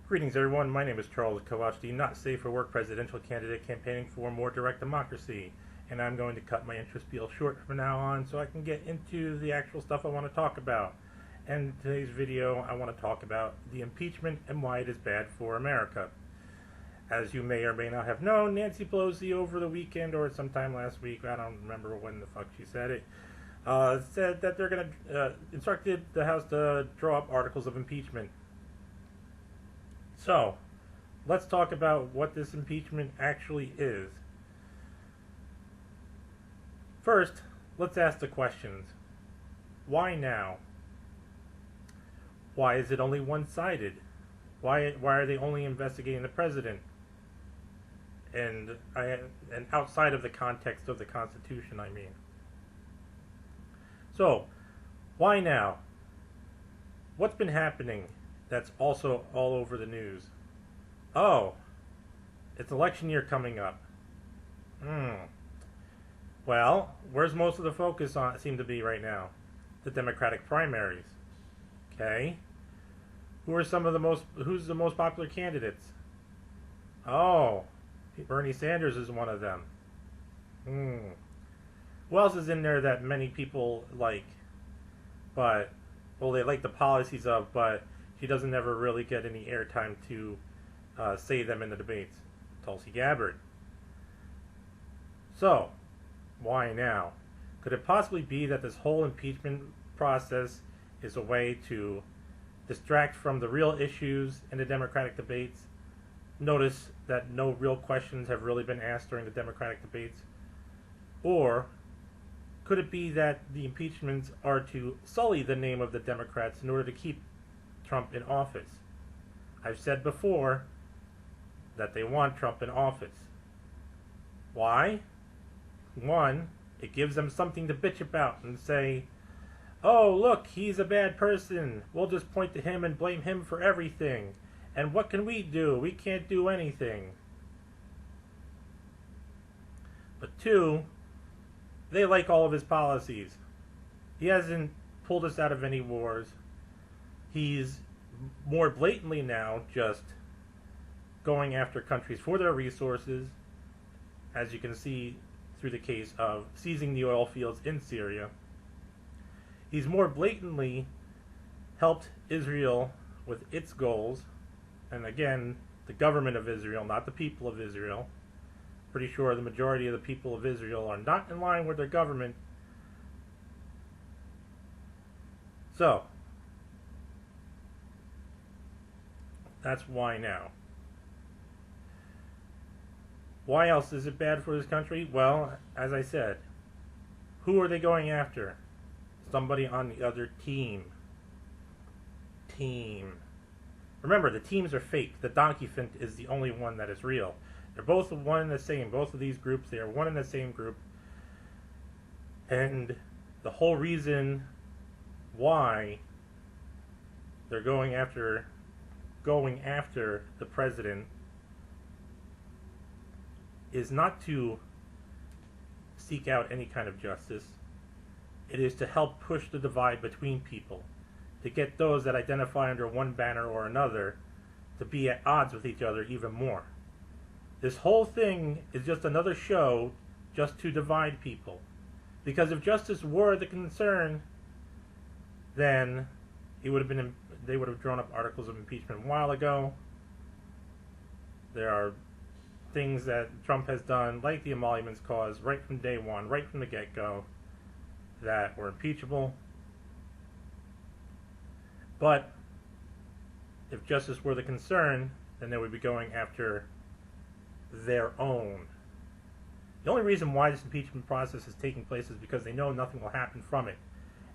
Greetings, everyone. My name is Charles Kowach, the not safe for work presidential candidate campaigning for more direct democracy. And I'm going to cut my intro spiel short from now on so I can get into the actual stuff I want to talk about. And in today's video, I want to talk about the impeachment and why it is bad for America. As you may or may not have known, Nancy Pelosi over the weekend or sometime last week, I don't remember when the fuck she said it, said that they're going to instructed the House to draw up articles of impeachment. So, let's talk about what this impeachment actually is. First, let's ask the questions. Why now? Why is it only one-sided? Why are they only investigating the president? And outside of the context of the Constitution, I mean. So, why now? What's been happening that's also all over the news? Oh, it's election year coming up. Well, where's most of the focus on seem to be right now? The Democratic primaries. Okay. Who's the most popular candidates? Oh, Bernie Sanders is one of them. Who else is in there that many people like? But, well, they like the policies of, but she doesn't ever really get any airtime to say them in the debates. Tulsi Gabbard. So, why now? Could it possibly be that this whole impeachment process is a way to distract from the real issues in the Democratic debates? Notice that no real questions have really been asked during the Democratic debates. Or could it be that the impeachments are to sully the name of the Democrats in order to keep Trump in office? I've said before that they want Trump in office. Why? One, it gives them something to bitch about and say, oh, look, he's a bad person. We'll just point to him and blame him for everything. And what can we do? We can't do anything. But two, they like all of his policies. He hasn't pulled us out of any wars. He's more blatantly now just going after countries for their resources, as you can see through the case of seizing the oil fields in Syria. He's more blatantly helped Israel with its goals, and again, the government of Israel, not the people of Israel. Pretty sure the majority of the people of Israel are not in line with their government. So, that's why now. Why else is it bad for this country? Well, as I said, who are they going after? Somebody on the other team. Remember, the teams are fake. The document is the only one that is real. They're both one and the same. Both of these groups, they are one and the same group. And the whole reason why they're going after the president is not to seek out any kind of justice. It is to help push the divide between people, to get those that identify under one banner or another to be at odds with each other even more. This whole thing is just another show just to divide people. Because if justice were the concern, then they would have drawn up articles of impeachment a while ago. There are things that Trump has done, like the emoluments clause, right from day one, right from the get-go, that were impeachable. But if justice were the concern, then they would be going after their own. The only reason why this impeachment process is taking place is because they know nothing will happen from it.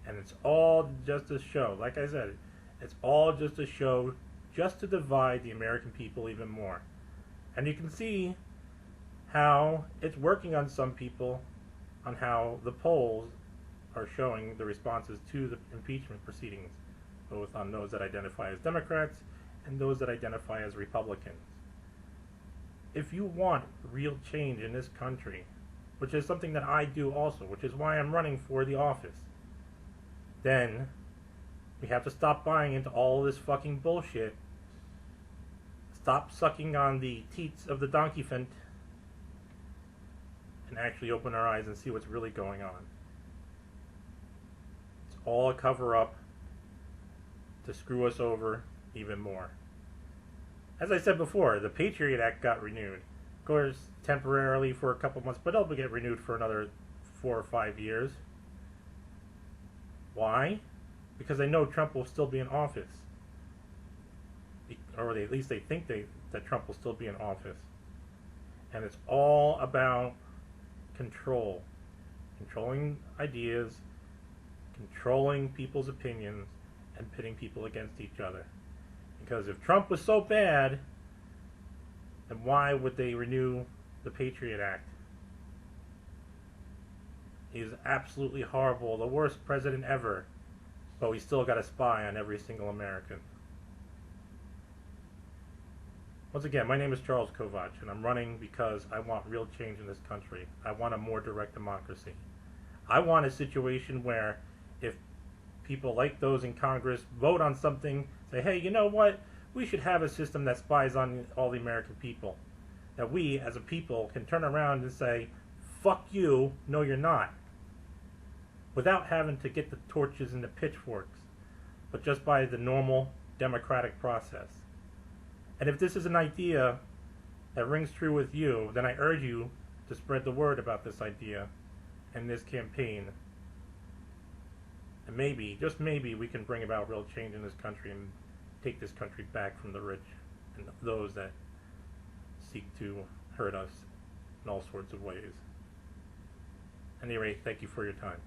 And it's all just a show. Like I said, it's all just a show just to divide the American people even more. And you can see how it's working on some people, on how the polls are showing the responses to the impeachment proceedings, both on those that identify as Democrats and those that identify as Republicans. If you want real change in this country, which is something that I do also, which is why I'm running for the office, then we have to stop buying into all this fucking bullshit stop sucking on the teats of the donkey fent and actually open our eyes and see what's really going on. It's all a cover-up to screw us over even more. As I said before, the Patriot Act got renewed. Of course, temporarily for a couple months, but it'll get renewed for another 4 or 5 years. Why? Because they know Trump will still be in office. Or at least they think that Trump will still be in office. And it's all about control. Controlling ideas, controlling people's opinions, and pitting people against each other. Because if Trump was so bad, then why would they renew the Patriot Act? He's absolutely horrible, the worst president ever, but we still got a spy on every single American. Once again, my name is Charles Kovach, and I'm running because I want real change in this country. I want a more direct democracy. I want a situation where if people like those in Congress vote on something, say, hey, you know what? We should have a system that spies on all the American people. That we, as a people, can turn around and say, fuck you, no you're not. Without having to get the torches and the pitchforks, but just by the normal democratic process. And if this is an idea that rings true with you, then I urge you to spread the word about this idea and this campaign. And maybe, just maybe, we can bring about real change in this country and take this country back from the rich and those that seek to hurt us in all sorts of ways. At any rate, thank you for your time.